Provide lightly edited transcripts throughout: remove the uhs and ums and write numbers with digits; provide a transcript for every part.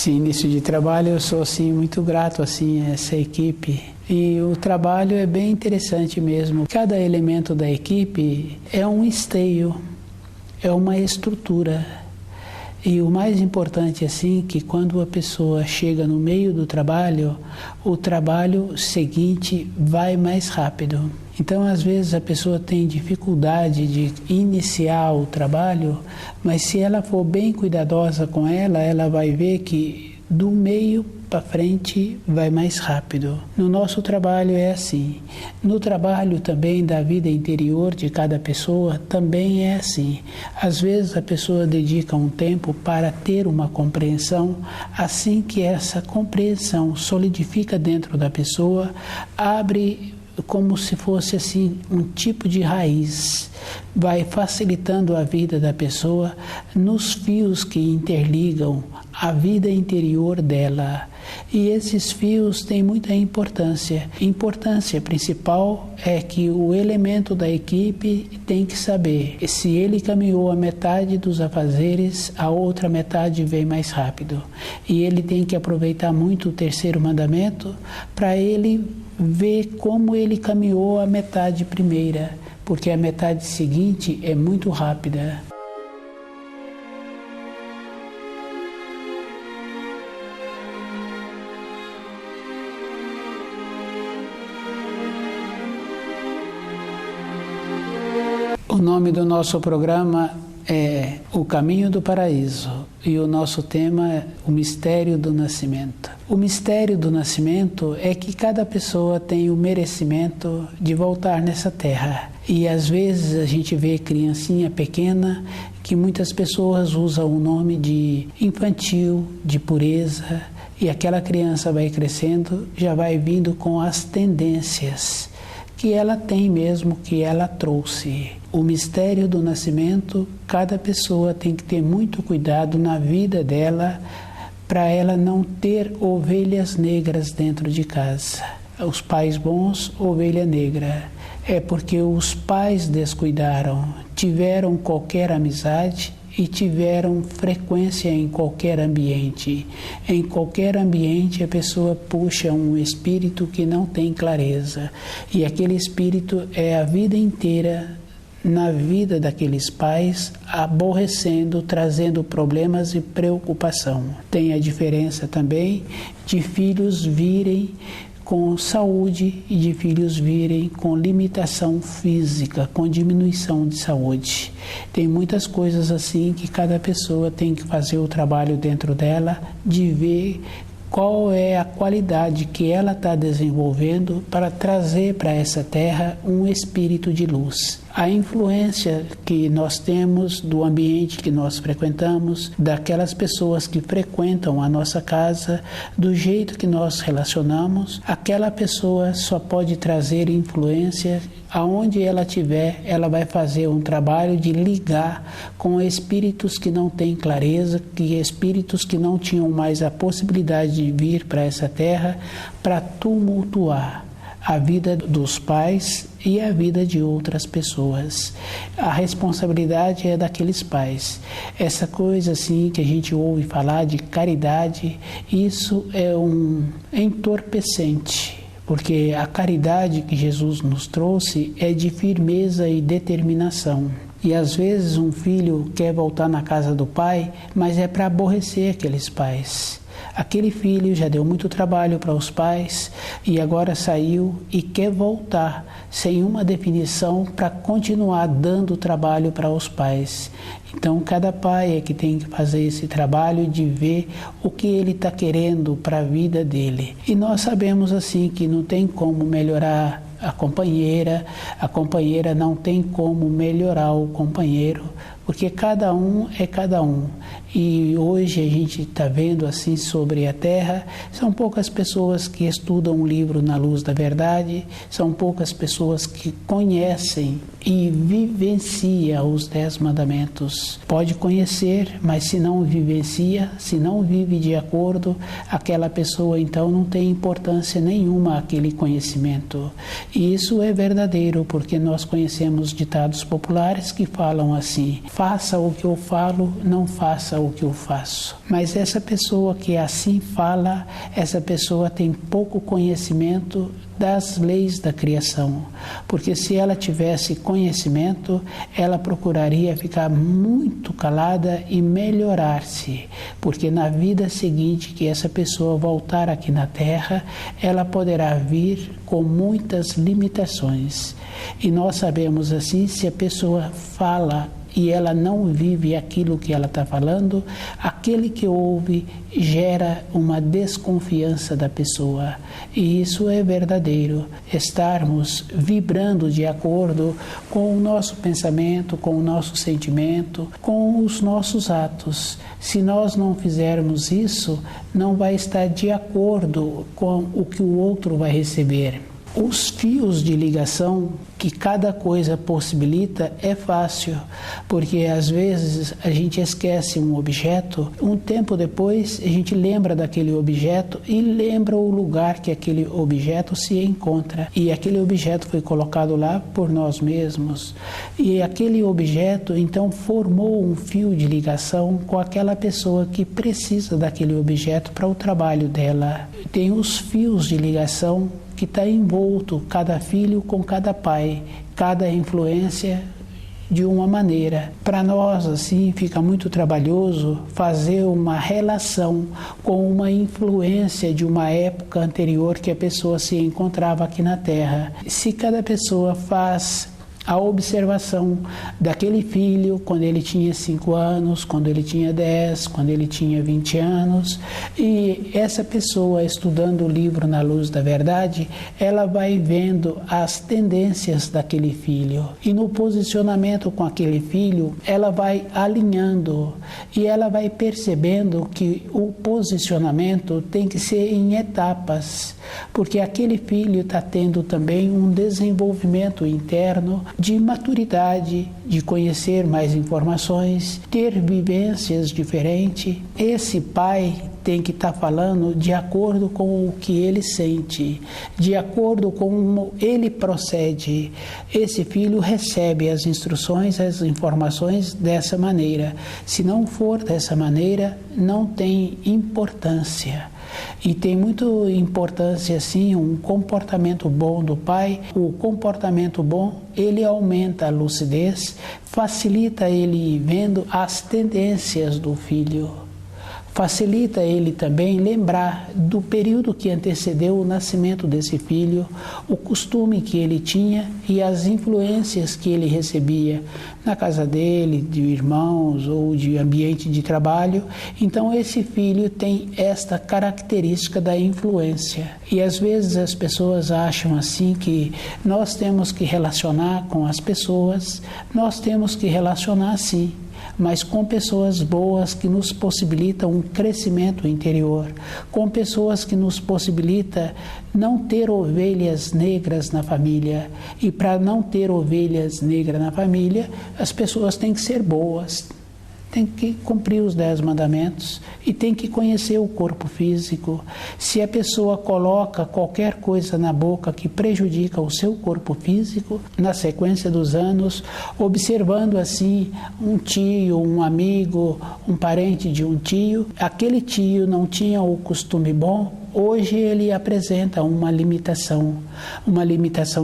Esse início de trabalho eu sou assim muito grato assim a essa equipe. E o trabalho é bem interessante mesmo. Cada elemento da equipe é um esteio, é uma estrutura. E o mais importante assim, que quando a pessoa chega no meio do trabalho, o trabalho seguinte vai mais rápido. Então, às vezes, a pessoa tem dificuldade de iniciar o trabalho, mas se ela for bem cuidadosa com ela vai ver que do meio para frente vai mais rápido. No nosso trabalho é assim. No trabalho também da vida interior de cada pessoa também é assim. Às vezes a pessoa dedica um tempo para ter uma compreensão, assim que essa compreensão solidifica dentro da pessoa, abre como se fosse assim um tipo de raiz, vai facilitando a vida da pessoa nos fios que interligam a vida interior dela. E esses fios têm muita importância. A importância principal é que o elemento da equipe tem que saber se ele caminhou a metade dos afazeres, a outra metade vem mais rápido. E ele tem que aproveitar muito o terceiro mandamento para ele ver como ele caminhou a metade primeira, porque a metade seguinte é muito rápida. O nome do nosso programa é O Caminho do Paraíso e o nosso tema é o mistério do nascimento. O mistério do nascimento é que cada pessoa tem o merecimento de voltar nessa terra. E às vezes a gente vê criancinha pequena que muitas pessoas usam o nome de infantil, de pureza, e aquela criança vai crescendo, já vai vindo com as tendências que ela tem mesmo, que ela trouxe. O mistério do nascimento, cada pessoa tem que ter muito cuidado na vida dela para ela não ter ovelhas negras dentro de casa. Os pais bons, ovelha negra. É porque os pais descuidaram, tiveram qualquer amizade e tiveram frequência em qualquer ambiente. Em qualquer ambiente a pessoa puxa um espírito que não tem clareza. E aquele espírito é a vida inteira na vida daqueles pais, aborrecendo, trazendo problemas e preocupação. Tem a diferença também de filhos virem com saúde e de filhos virem com limitação física, com diminuição de saúde. Tem muitas coisas assim que cada pessoa tem que fazer o trabalho dentro dela, de ver qual é a qualidade que ela está desenvolvendo para trazer para essa terra um espírito de luz. A influência que nós temos do ambiente que nós frequentamos, daquelas pessoas que frequentam a nossa casa, do jeito que nós relacionamos, aquela pessoa só pode trazer influência. Aonde ela estiver, ela vai fazer um trabalho de ligar com espíritos que não têm clareza, que espíritos que não tinham mais a possibilidade de vir para essa terra para tumultuar a vida dos pais e a vida de outras pessoas. A responsabilidade é daqueles pais. Essa coisa assim que a gente ouve falar de caridade, isso é um entorpecente, porque a caridade que Jesus nos trouxe é de firmeza e determinação. E às vezes um filho quer voltar na casa do pai, mas é para aborrecer aqueles pais. Aquele filho já deu muito trabalho para os pais e agora saiu e quer voltar sem uma definição para continuar dando trabalho para os pais. Então cada pai é que tem que fazer esse trabalho de ver o que ele está querendo para a vida dele. E nós sabemos assim que não tem como melhorar a companheira não tem como melhorar o companheiro, porque cada um é cada um. E hoje a gente está vendo assim sobre a Terra, são poucas pessoas que estudam um livro na luz da verdade, são poucas pessoas que conhecem e vivenciam os 10 mandamentos. Pode conhecer, mas se não vivencia, se não vive de acordo, aquela pessoa então não tem importância nenhuma aquele conhecimento. E isso é verdadeiro, porque nós conhecemos ditados populares que falam assim: faça o que eu falo, não faça o que eu faço. Mas essa pessoa que assim fala, essa pessoa tem pouco conhecimento das leis da criação, porque se ela tivesse conhecimento, ela procuraria ficar muito calada e melhorar-se, porque na vida seguinte que essa pessoa voltar aqui na Terra, ela poderá vir com muitas limitações. E nós sabemos assim, se a pessoa fala e ela não vive aquilo que ela está falando, aquele que ouve gera uma desconfiança da pessoa. E isso é verdadeiro, estarmos vibrando de acordo com o nosso pensamento, com o nosso sentimento, com os nossos atos. Se nós não fizermos isso, não vai estar de acordo com o que o outro vai receber. Os fios de ligação que cada coisa possibilita é fácil, porque às vezes a gente esquece um objeto, um tempo depois a gente lembra daquele objeto e lembra o lugar que aquele objeto se encontra. E aquele objeto foi colocado lá por nós mesmos. E aquele objeto então formou um fio de ligação com aquela pessoa que precisa daquele objeto para o trabalho dela. Tem os fios de ligação que está envolto cada filho com cada pai, cada influência de uma maneira. Para nós, assim, fica muito trabalhoso fazer uma relação com uma influência de uma época anterior que a pessoa se encontrava aqui na Terra. Se cada pessoa faz a observação daquele filho quando ele tinha 5 anos, quando ele tinha 10, quando ele tinha 20 anos, e essa pessoa estudando o livro Na Luz da Verdade, ela vai vendo as tendências daquele filho, e no posicionamento com aquele filho, ela vai alinhando, e ela vai percebendo que o posicionamento tem que ser em etapas, porque aquele filho está tendo também um desenvolvimento interno de maturidade, de conhecer mais informações, ter vivências diferentes. Esse pai tem que estar falando de acordo com o que ele sente, de acordo com como ele procede. Esse filho recebe as instruções, as informações dessa maneira. Se não for dessa maneira, não tem importância. E tem muita importância, assim, um comportamento bom do pai. O comportamento bom, ele aumenta a lucidez, facilita ele vendo as tendências do filho. Facilita ele também lembrar do período que antecedeu o nascimento desse filho, o costume que ele tinha e as influências que ele recebia na casa dele, de irmãos ou de ambiente de trabalho. Então esse filho tem esta característica da influência. E às vezes as pessoas acham assim que nós temos que relacionar com as pessoas, nós temos que relacionar sim, mas com pessoas boas que nos possibilitam um crescimento interior, com pessoas que nos possibilitam não ter ovelhas negras na família. E para não ter ovelhas negras na família, as pessoas têm que ser boas, tem que cumprir os 10 mandamentos e tem que conhecer o corpo físico. Se a pessoa coloca qualquer coisa na boca que prejudica o seu corpo físico, na sequência dos anos, observando assim um tio, um amigo, um parente de um tio, aquele tio não tinha o costume bom, hoje ele apresenta uma limitação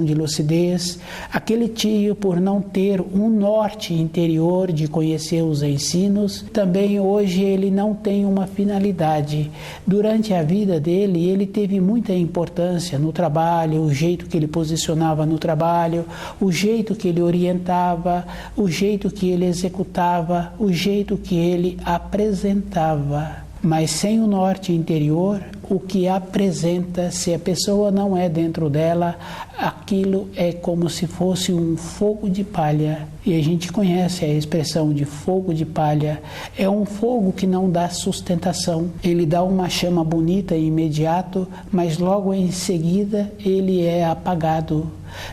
de lucidez. Aquele tio, por não ter um norte interior de conhecer os ensinos, também hoje ele não tem uma finalidade. Durante a vida dele, ele teve muita importância no trabalho, o jeito que ele posicionava no trabalho, o jeito que ele orientava, o jeito que ele executava, o jeito que ele apresentava. Mas sem o norte interior, o que apresenta, se a pessoa não é dentro dela, aquilo é como se fosse um fogo de palha. E a gente conhece a expressão de fogo de palha. É um fogo que não dá sustentação. Ele dá uma chama bonita e imediato, mas logo em seguida ele é apagado.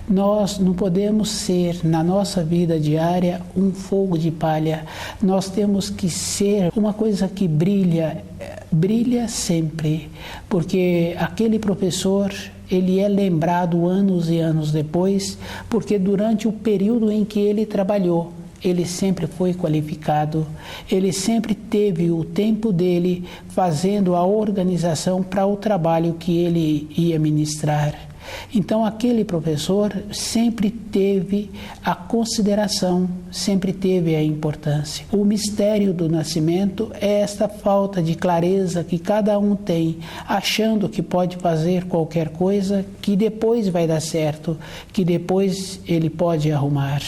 Nós não podemos ser, na nossa vida diária, um fogo de palha. Nós temos que ser uma coisa que brilha sempre, porque aquele professor, ele é lembrado anos e anos depois, porque durante o período em que ele trabalhou, ele sempre foi qualificado, ele sempre teve o tempo dele fazendo a organização para o trabalho que ele ia ministrar. Então aquele professor sempre teve a consideração, sempre teve a importância. O mistério do nascimento é esta falta de clareza que cada um tem, achando que pode fazer qualquer coisa, que depois vai dar certo, que depois ele pode arrumar.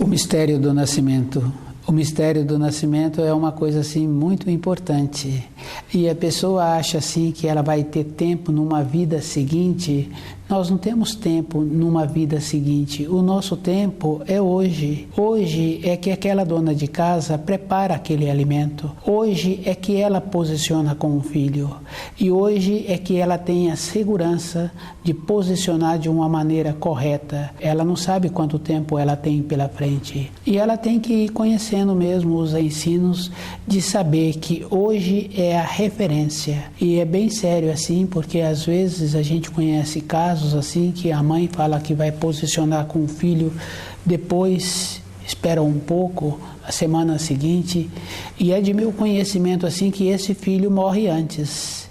O mistério do nascimento. O mistério do nascimento é uma coisa assim muito importante. E a pessoa acha assim que ela vai ter tempo numa vida seguinte. Nós não temos tempo numa vida seguinte. O nosso tempo é hoje. Hoje é que aquela dona de casa prepara aquele alimento. Hoje é que ela posiciona com o filho. E hoje é que ela tem a segurança de posicionar de uma maneira correta. Ela não sabe quanto tempo ela tem pela frente. E ela tem que ir conhecendo mesmo os ensinos de saber que hoje é a referência. E é bem sério assim, porque às vezes a gente conhece casos assim que a mãe fala que vai posicionar com o filho, depois espera um pouco, a semana seguinte, e é de meu conhecimento assim que esse filho morre antes.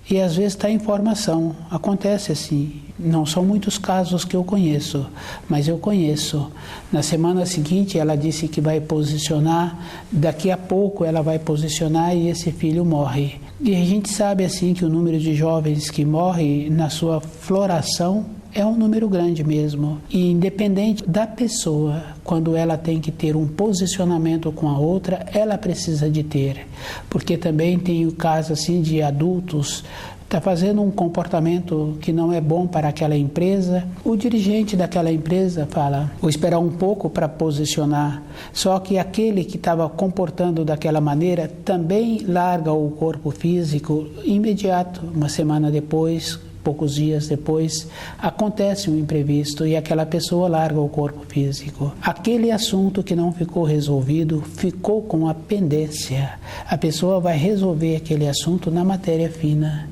E às vezes está em formação, acontece assim. Não são muitos casos que eu conheço, mas eu conheço. Na semana seguinte ela disse que vai posicionar, daqui a pouco ela vai posicionar e esse filho morre. E a gente sabe assim que o número de jovens que morrem na sua floração é um número grande mesmo. E independente da pessoa, quando ela tem que ter um posicionamento com a outra, ela precisa de ter. Porque também tem o caso assim de adultos está fazendo um comportamento que não é bom para aquela empresa, o dirigente daquela empresa fala, vou esperar um pouco para posicionar, só que aquele que estava comportando daquela maneira também larga o corpo físico imediato, uma semana depois, poucos dias depois, acontece um imprevisto e aquela pessoa larga o corpo físico. Aquele assunto que não ficou resolvido ficou com a pendência. A pessoa vai resolver aquele assunto na matéria fina.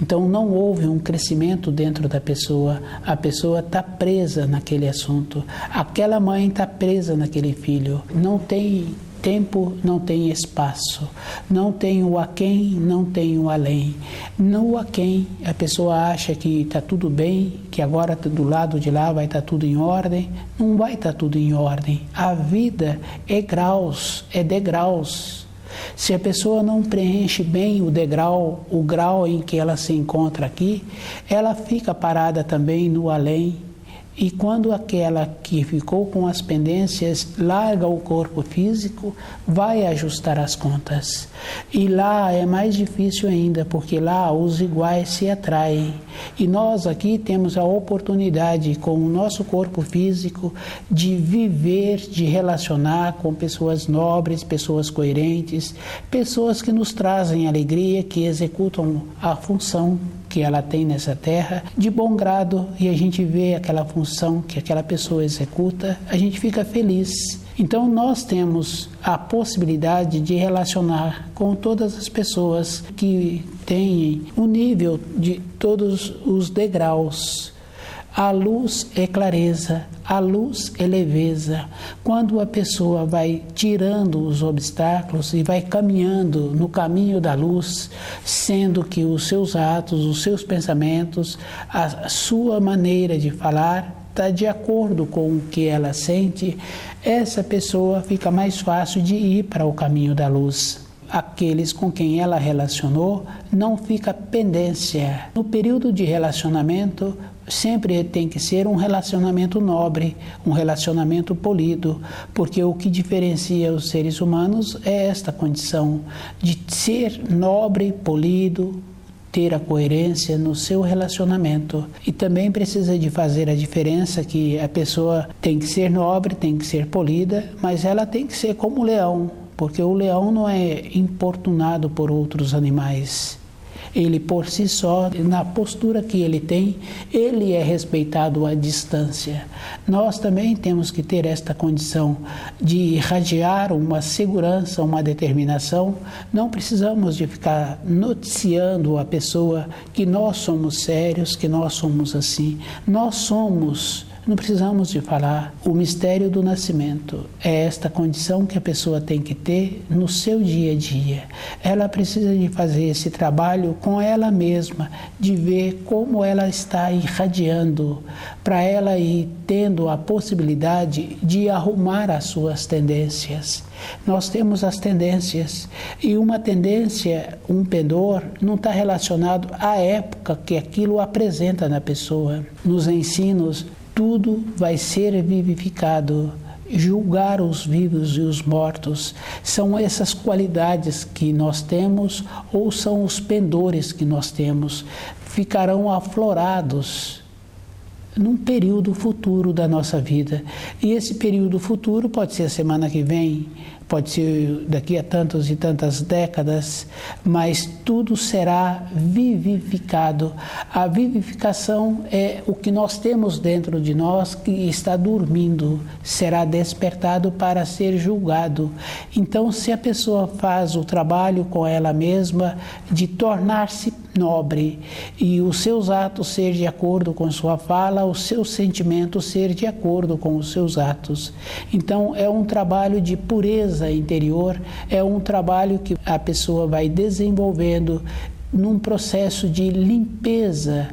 Então não houve um crescimento dentro da pessoa, a pessoa está presa naquele assunto, aquela mãe está presa naquele filho, não tem tempo, não tem espaço, não tem o aquém, não tem o além. No aquém, a pessoa acha que está tudo bem, que agora do lado de lá vai estar tudo em ordem, não vai estar tudo em ordem. A vida é graus, é degraus. Se a pessoa não preenche bem o degrau, o grau em que ela se encontra aqui, ela fica parada também no além. E quando aquela que ficou com as pendências larga o corpo físico, vai ajustar as contas. E lá é mais difícil ainda, porque lá os iguais se atraem. E nós aqui temos a oportunidade, com o nosso corpo físico, de viver, de relacionar com pessoas nobres, pessoas coerentes, pessoas que nos trazem alegria, que executam a função que ela tem nessa terra, de bom grado, e a gente vê aquela função que aquela pessoa executa, a gente fica feliz. Então nós temos a possibilidade de relacionar com todas as pessoas que têm o nível de todos os degraus. A luz é clareza, a luz é leveza. Quando a pessoa vai tirando os obstáculos e vai caminhando no caminho da luz, sendo que os seus atos, os seus pensamentos, a sua maneira de falar está de acordo com o que ela sente, essa pessoa fica mais fácil de ir para o caminho da luz. Aqueles com quem ela relacionou não fica pendência. No período de relacionamento, sempre tem que ser um relacionamento nobre, um relacionamento polido, porque o que diferencia os seres humanos é esta condição de ser nobre, polido, ter a coerência no seu relacionamento. E também precisa de fazer a diferença que a pessoa tem que ser nobre, tem que ser polida, mas ela tem que ser como o leão, porque o leão não é importunado por outros animais. Ele por si só, na postura que ele tem, ele é respeitado à distância. Nós também temos que ter esta condição de irradiar uma segurança, uma determinação. Não precisamos de ficar noticiando a pessoa que nós somos sérios, que nós somos assim. Nós somos. Não precisamos de falar. O mistério do nascimento é esta condição que a pessoa tem que ter no seu dia a dia. Ela precisa de fazer esse trabalho com ela mesma, de ver como ela está irradiando, para ela ir tendo a possibilidade de arrumar as suas tendências. Nós temos as tendências, e uma tendência, um pendor, não está relacionado à época que aquilo apresenta na pessoa. Nos ensinos, tudo vai ser vivificado. Julgar os vivos e os mortos são essas qualidades que nós temos, ou são os pendores que nós temos, ficarão aflorados num período futuro da nossa vida. E esse período futuro pode ser a semana que vem, pode ser daqui a tantas e tantas décadas, mas tudo será vivificado. A vivificação é o que nós temos dentro de nós que está dormindo, será despertado para ser julgado. Então, se a pessoa faz o trabalho com ela mesma de tornar-se nobre e os seus atos ser de acordo com sua fala, os seus sentimentos ser de acordo com os seus atos. Então, é um trabalho de pureza interior, é um trabalho que a pessoa vai desenvolvendo num processo de limpeza,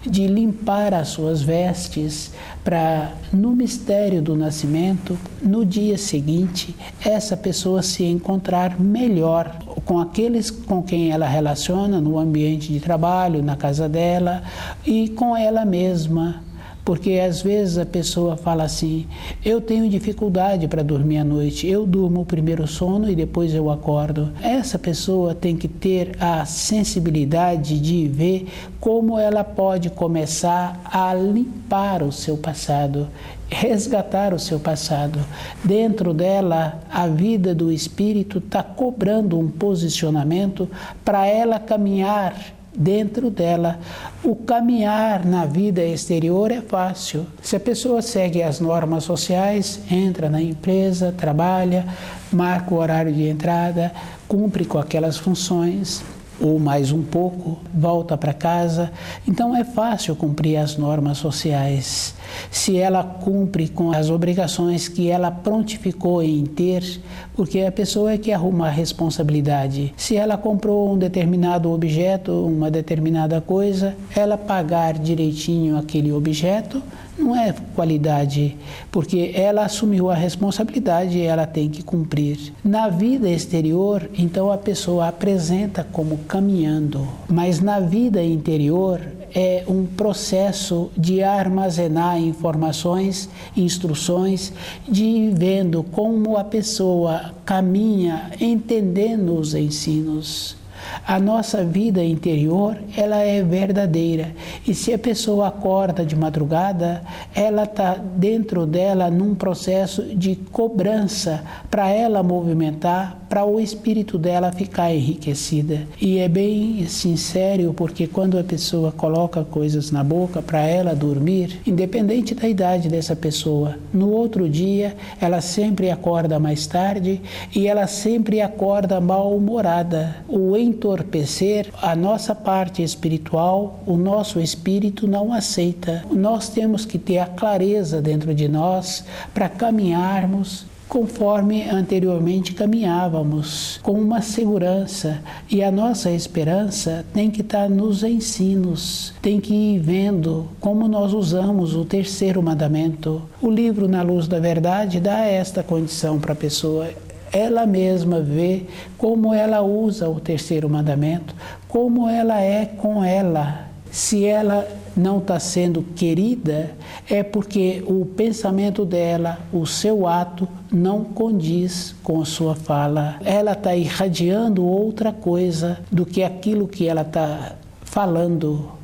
de limpar as suas vestes, para no mistério do nascimento, no dia seguinte, essa pessoa se encontrar melhor com aqueles com quem ela relaciona no ambiente de trabalho, na casa dela e com ela mesma. Porque às vezes a pessoa fala assim, eu tenho dificuldade para dormir à noite, eu durmo o primeiro sono e depois eu acordo. Essa pessoa tem que ter a sensibilidade de ver como ela pode começar a limpar o seu passado, resgatar o seu passado. Dentro dela, a vida do espírito está cobrando um posicionamento para ela caminhar. Dentro dela, o caminhar na vida exterior é fácil. Se a pessoa segue as normas sociais, entra na empresa, trabalha, marca o horário de entrada, cumpre com aquelas funções, ou mais um pouco, volta para casa. Então é fácil cumprir as normas sociais. Se ela cumpre com as obrigações que ela prontificou em ter, porque a pessoa é que arruma a responsabilidade. Se ela comprou um determinado objeto, uma determinada coisa, ela pagar direitinho aquele objeto, não é qualidade, porque ela assumiu a responsabilidade e ela tem que cumprir. Na vida exterior, então a pessoa apresenta como caminhando, mas na vida interior é um processo de armazenar informações, instruções, de ir vendo como a pessoa caminha, entendendo os ensinos. A nossa vida interior, ela é verdadeira. E se a pessoa acorda de madrugada, ela está dentro dela num processo de cobrança para ela movimentar, para o espírito dela ficar enriquecida. E é bem sincero, porque quando a pessoa coloca coisas na boca para ela dormir, independente da idade dessa pessoa, no outro dia ela sempre acorda mais tarde e ela sempre acorda mal-humorada. O entorpecer, a nossa parte espiritual, o nosso espírito não aceita. Nós temos que ter a clareza dentro de nós para caminharmos conforme anteriormente caminhávamos, com uma segurança. E a nossa esperança tem que estar nos ensinos, tem que ir vendo como nós usamos o terceiro mandamento. O livro Na Luz da Verdade dá esta condição para a pessoa. Ela mesma vê como ela usa o terceiro mandamento, como ela é com ela. Se ela não está sendo querida, é porque o pensamento dela, o seu ato, não condiz com a sua fala. Ela está irradiando outra coisa do que aquilo que ela está falando.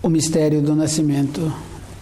O mistério do nascimento.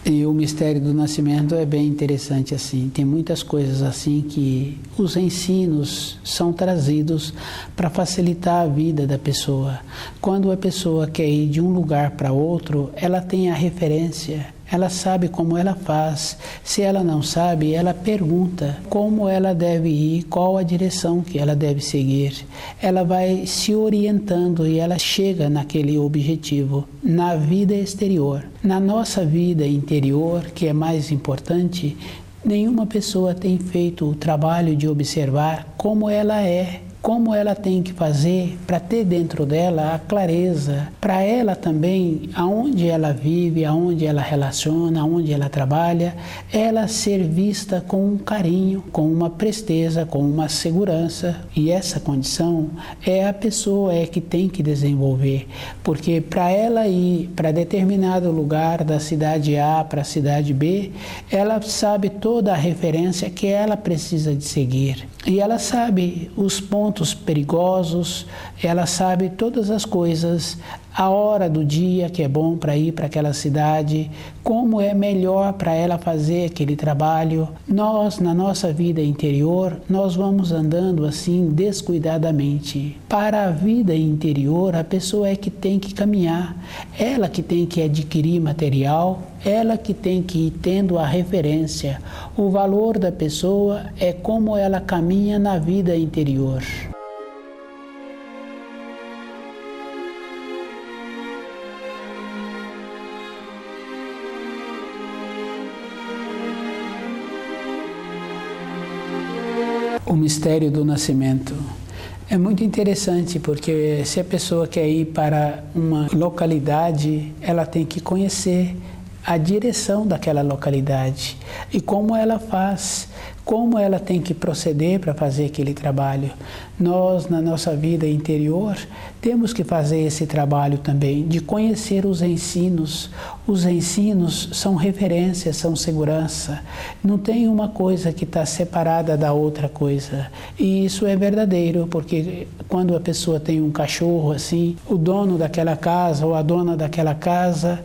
E o mistério do nascimento é bem interessante assim. Tem muitas coisas assim que os ensinos são trazidos para facilitar a vida da pessoa. Quando a pessoa quer ir de um lugar para outro, ela tem a referência. Ela sabe como ela faz. Se ela não sabe, ela pergunta como ela deve ir, qual a direção que ela deve seguir. Ela vai se orientando e ela chega naquele objetivo. Na vida exterior, na nossa vida interior, que é mais importante, nenhuma pessoa tem feito o trabalho de observar como ela é. Como ela tem que fazer para ter dentro dela a clareza, para ela também, aonde ela vive, aonde ela relaciona, aonde ela trabalha, ela ser vista com um carinho, com uma presteza, com uma segurança. E essa condição é a pessoa que tem que desenvolver, porque para ela ir para determinado lugar da cidade A para a cidade B, ela sabe toda a referência que ela precisa de seguir. E ela sabe os pontos perigosos, ela sabe todas as coisas, a hora do dia que é bom para ir para aquela cidade, como é melhor para ela fazer aquele trabalho. Nós, na nossa vida interior, nós vamos andando assim descuidadamente. Para a vida interior, a pessoa é que tem que caminhar, ela que tem que adquirir material, ela que tem que ir tendo a referência. O valor da pessoa é como ela caminha na vida interior. O mistério do nascimento. É muito interessante porque se a pessoa quer ir para uma localidade, ela tem que conhecer a direção daquela localidade e como ela faz, como ela tem que proceder para fazer aquele trabalho. Nós, na nossa vida interior, temos que fazer esse trabalho também, de conhecer os ensinos. Os ensinos são referências, são segurança. Não tem uma coisa que está separada da outra coisa. E isso é verdadeiro, porque quando a pessoa tem um cachorro assim, o dono daquela casa ou a dona daquela casa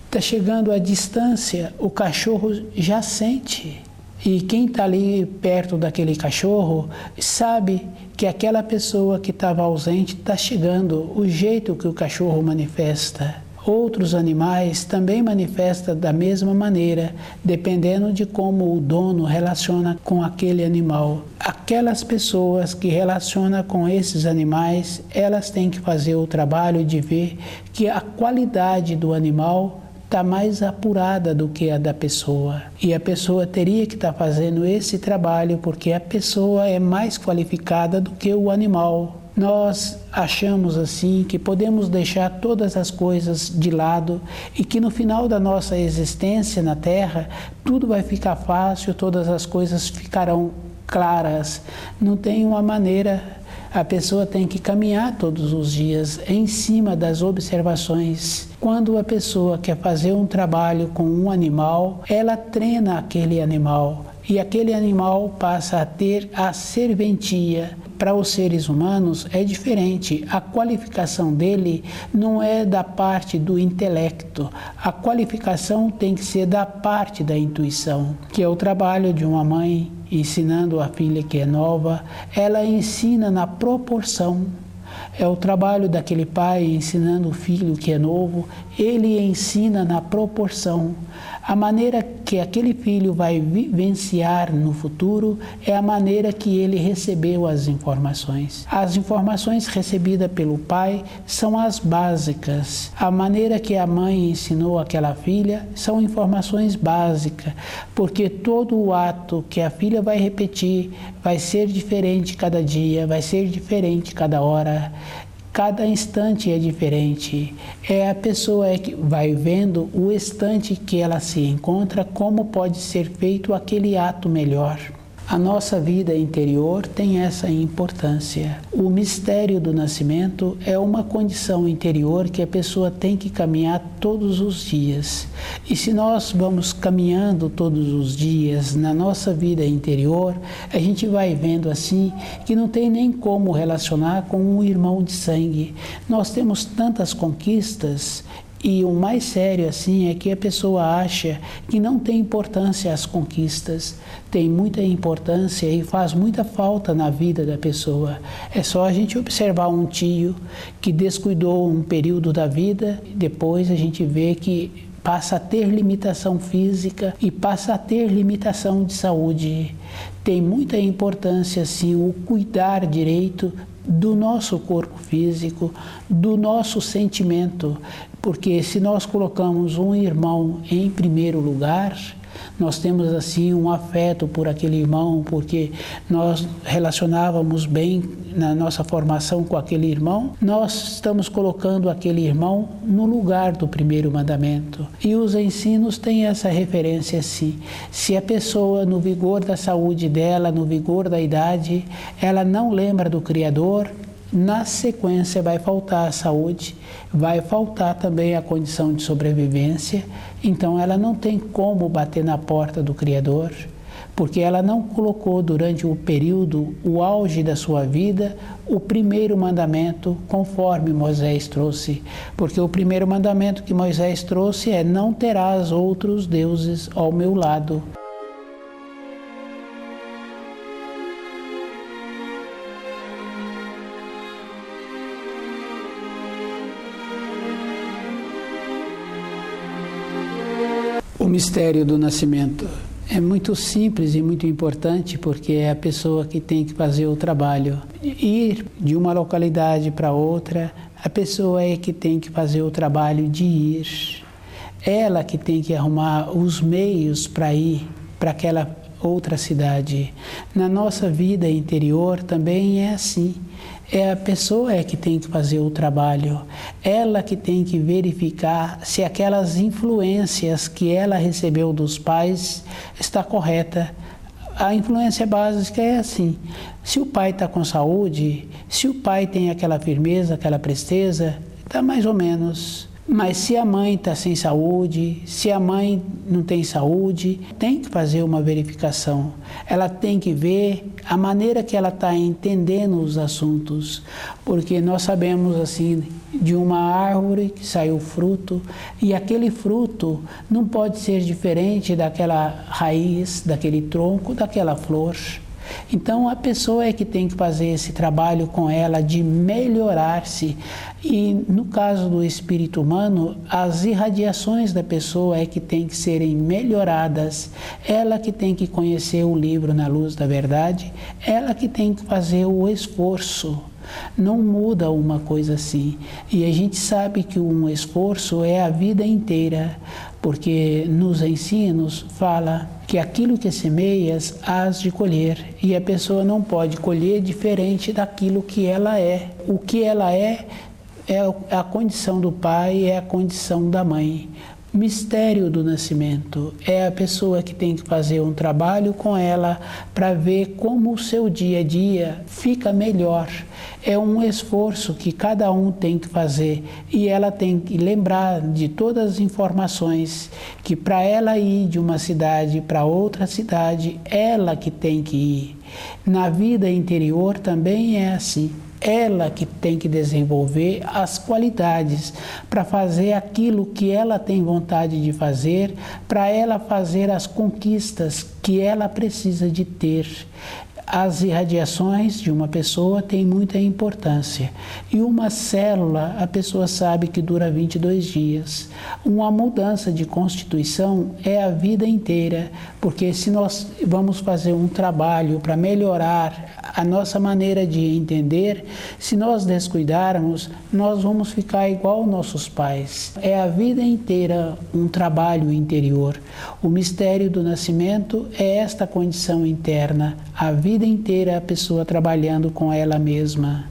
está chegando à distância, o cachorro já sente. E quem está ali perto daquele cachorro sabe que aquela pessoa que estava ausente está chegando, o jeito que o cachorro manifesta. Outros animais também manifestam da mesma maneira, dependendo de como o dono relaciona com aquele animal. Aquelas pessoas que relacionam com esses animais, elas têm que fazer o trabalho de ver que a qualidade do animal está mais apurada do que a da pessoa. E a pessoa teria que estar fazendo esse trabalho porque a pessoa é mais qualificada do que o animal. Nós achamos assim que podemos deixar todas as coisas de lado e que no final da nossa existência na Terra tudo vai ficar fácil, todas as coisas ficarão claras. Não tem uma maneira. A pessoa tem que caminhar todos os dias em cima das observações. Quando a pessoa quer fazer um trabalho com um animal, ela treina aquele animal e aquele animal passa a ter a serventia. Para os seres humanos é diferente. A qualificação dele não é da parte do intelecto. A qualificação tem que ser da parte da intuição, que é o trabalho de uma mãe ensinando a filha que é nova. Ela ensina na proporção. É o trabalho daquele pai ensinando o filho que é novo. Ele ensina na proporção. A maneira que aquele filho vai vivenciar no futuro é a maneira que ele recebeu as informações. As informações recebidas pelo pai são as básicas. A maneira que a mãe ensinou aquela filha são informações básicas, porque todo o ato que a filha vai repetir vai ser diferente cada dia, vai ser diferente cada hora. Cada instante é diferente. É a pessoa que vai vendo o instante que ela se encontra, como pode ser feito aquele ato melhor. A nossa vida interior tem essa importância. O mistério do nascimento é uma condição interior que a pessoa tem que caminhar todos os dias. E se nós vamos caminhando todos os dias na nossa vida interior, a gente vai vendo assim que não tem nem como relacionar com um irmão de sangue. Nós temos tantas conquistas E o mais sério assim é que a pessoa acha que não tem importância as conquistas, tem muita importância e faz muita falta na vida da pessoa. É só a gente observar um tio que descuidou um período da vida, depois a gente vê que passa a ter limitação física e passa a ter limitação de saúde. Tem muita importância, sim, o cuidar direito do nosso corpo físico, do nosso sentimento, porque se nós colocamos um irmão em primeiro lugar, nós temos assim um afeto por aquele irmão, porque nós relacionávamos bem na nossa formação com aquele irmão, nós estamos colocando aquele irmão no lugar do primeiro mandamento. E os ensinos têm essa referência assim. Se a pessoa, no vigor da saúde dela, no vigor da idade, ela não lembra do Criador, na sequência vai faltar a saúde, vai faltar também a condição de sobrevivência, então ela não tem como bater na porta do Criador, porque ela não colocou durante o período, o auge da sua vida, o primeiro mandamento conforme Moisés trouxe. Porque o primeiro mandamento que Moisés trouxe é: não terás outros deuses ao meu lado. O mistério do nascimento é muito simples e muito importante, porque é a pessoa que tem que fazer o trabalho. Ir de uma localidade para outra, a pessoa é que tem que fazer o trabalho de ir. Ela que tem que arrumar os meios para ir para aquela outra cidade. Na nossa vida interior também é assim. É a pessoa que tem que fazer o trabalho, ela que tem que verificar se aquelas influências que ela recebeu dos pais está correta. A influência básica é assim: se o pai está com saúde, se o pai tem aquela firmeza, aquela presteza, está mais ou menos. Mas se a mãe está sem saúde, se a mãe não tem saúde, tem que fazer uma verificação. Ela tem que ver a maneira que ela está entendendo os assuntos, porque nós sabemos assim de uma árvore que saiu fruto, e aquele fruto não pode ser diferente daquela raiz, daquele tronco, daquela flor. Então a pessoa é que tem que fazer esse trabalho com ela de melhorar-se. E no caso do espírito humano, as irradiações da pessoa é que tem que serem melhoradas. Ela que tem que conhecer o livro na luz da verdade, ela que tem que fazer o esforço. Não muda uma coisa assim. E a gente sabe que um esforço é a vida inteira, porque nos ensinos fala que aquilo que semeias hás de colher, e a pessoa não pode colher diferente daquilo que ela é. O que ela é a condição do pai, é a condição da mãe. Mistério do nascimento é a pessoa que tem que fazer um trabalho com ela para ver como o seu dia a dia fica melhor. É um esforço que cada um tem que fazer, e ela tem que lembrar de todas as informações que para ela ir de uma cidade para outra cidade, ela que tem que ir. Na vida interior também é assim. Ela que tem que desenvolver as qualidades para fazer aquilo que ela tem vontade de fazer, para ela fazer as conquistas que ela precisa de ter. As irradiações de uma pessoa têm muita importância. E uma célula, a pessoa sabe que dura 22 dias. Uma mudança de constituição é a vida inteira, porque se nós vamos fazer um trabalho para melhorar a nossa maneira de entender, se nós descuidarmos, nós vamos ficar igual nossos pais. É a vida inteira um trabalho interior. O mistério do nascimento é esta condição interna, a vida inteira a pessoa trabalhando com ela mesma.